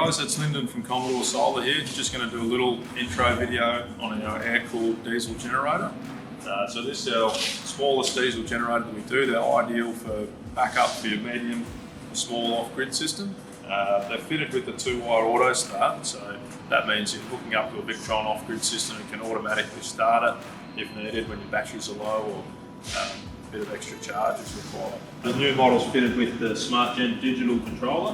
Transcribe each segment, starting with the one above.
guys, it's Linden from Commodore Solar here. Just going to do a little intro video on our air-cooled diesel generator. So this is our smallest diesel generator that we do. They're ideal for backup for your medium, small off-grid system. They're fitted with the 2-wire auto start, so that means you're hooking up to a Victron off-grid system and can automatically start it if needed when your batteries are low or a bit of extra charge is required. The new model's fitted with the SmartGen digital controller,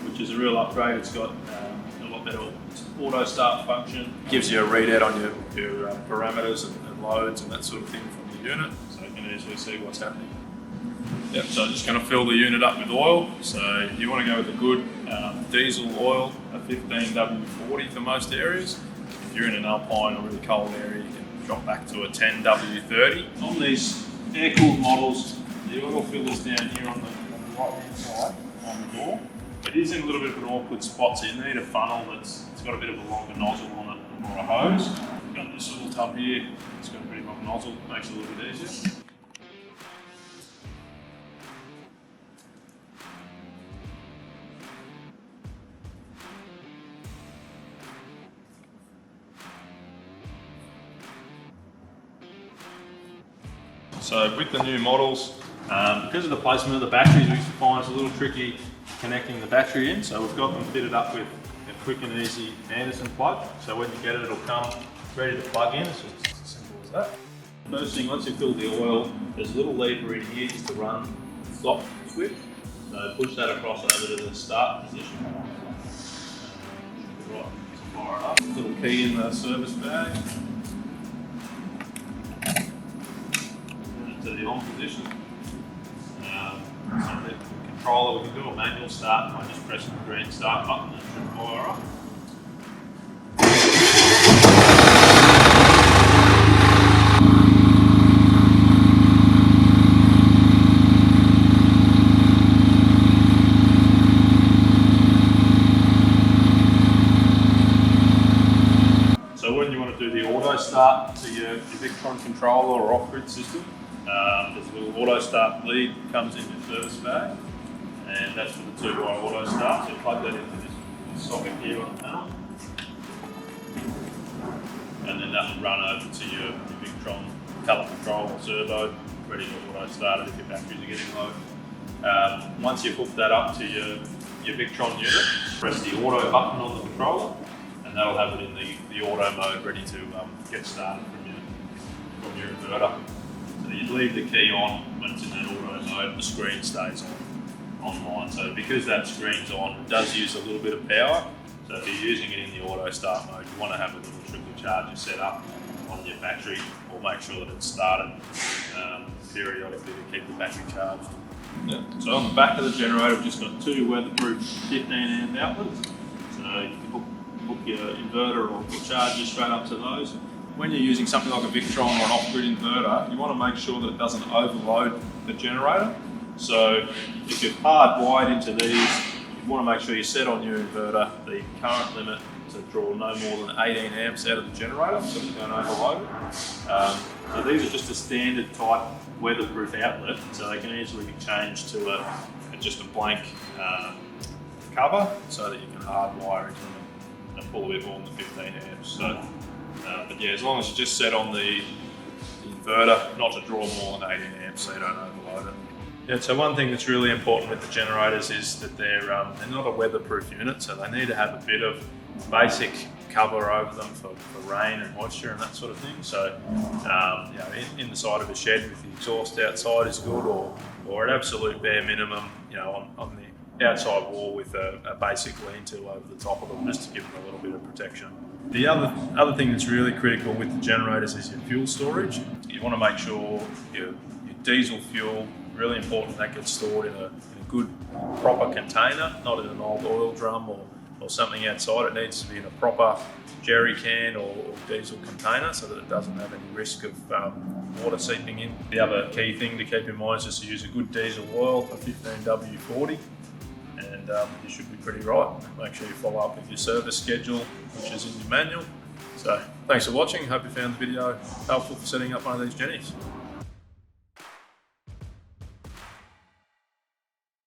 which is a real upgrade. It's got a lot better auto start function. Gives you a readout on your parameters and loads and that sort of thing from the unit, so you can easily see what's happening. Yep, so I'm just going to fill the unit up with oil. So you want to go with a good diesel oil, a 15W40 for most areas. If you're in an alpine or really cold area, you can drop back to a 10W30. On these air-cooled models, the oil filter's down here on the right-hand side on the door. It is in a little bit of an awkward spot, so you need a funnel it's got a bit of a longer nozzle on it or a hose. You've got this little tub here, it's got a pretty long nozzle, makes it a little bit easier. So with the new models, because of the placement of the batteries, we find it's a little tricky connecting the battery in. So we've got them fitted up with a quick and easy Anderson plug. So when you get it, it'll come ready to plug in. It's just as simple as that. First thing, once you fill the oil, there's a little lever in here just to run the stop switch. So push that across over to the start position. Right, fire it up. Little key in the service bag. To the on position. So the controller, we can do a manual start by just pressing the green start button and should fire up. So when you want to do the auto start to your Victron controller or off-grid system, there's a little auto start lead that comes in your service bag, and that's for the 2-wire auto start. So you plug that into this socket here on the panel, and then that will run over to your Victron colour control or servo, ready to auto start it if your batteries are getting low. Once you've hooked that up to your Victron unit, press the auto button on the controller, and that'll have it in the auto mode, ready to get started from your inverter. So you'd leave the key on when it's in that auto mode, the screen stays online. So because that screen's on, it does use a little bit of power. So if you're using it in the auto start mode, you want to have a little trickle charger set up on your battery, or make sure that it's started periodically to keep the battery charged. Yeah. So on the back of the generator, we've just got 2 weatherproof 15 amp outlets. So you can hook your inverter or charger straight up to those. When you're using something like a Victron or an off-grid inverter, you want to make sure that it doesn't overload the generator. So if you're hardwired into these, you want to make sure you set on your inverter the current limit to draw no more than 18 amps out of the generator, so you don't overload it. So these are just a standard type weatherproof outlet, so they can easily be changed to just a blank cover, so that you can hardwire into them and pull a bit more than 15 amps. So. But yeah, as long as you just set on the inverter not to draw more than 18 amps so you don't overload it. Yeah, so one thing that's really important with the generators is that they're not a weatherproof unit, so they need to have a bit of basic cover over them for rain and moisture and that sort of thing. So you know, in the side of a shed with the exhaust outside is good, or an absolute bare minimum, you know, on the outside wall with a basic lean-to over the top of them, just to give them a little bit of protection. The other thing that's really critical with the generators is your fuel storage. You want to make sure your diesel fuel, really important, that gets stored in a good proper container, not in an old oil drum or something outside. It needs to be in a proper jerry can or diesel container so that it doesn't have any risk of water seeping in. The other key thing to keep in mind is just to use a good diesel oil, a 15W40. And you should be pretty right. Make sure you follow up with your service schedule, which is in your manual. So thanks for watching. Hope you found the video helpful for setting up one of these Jennies.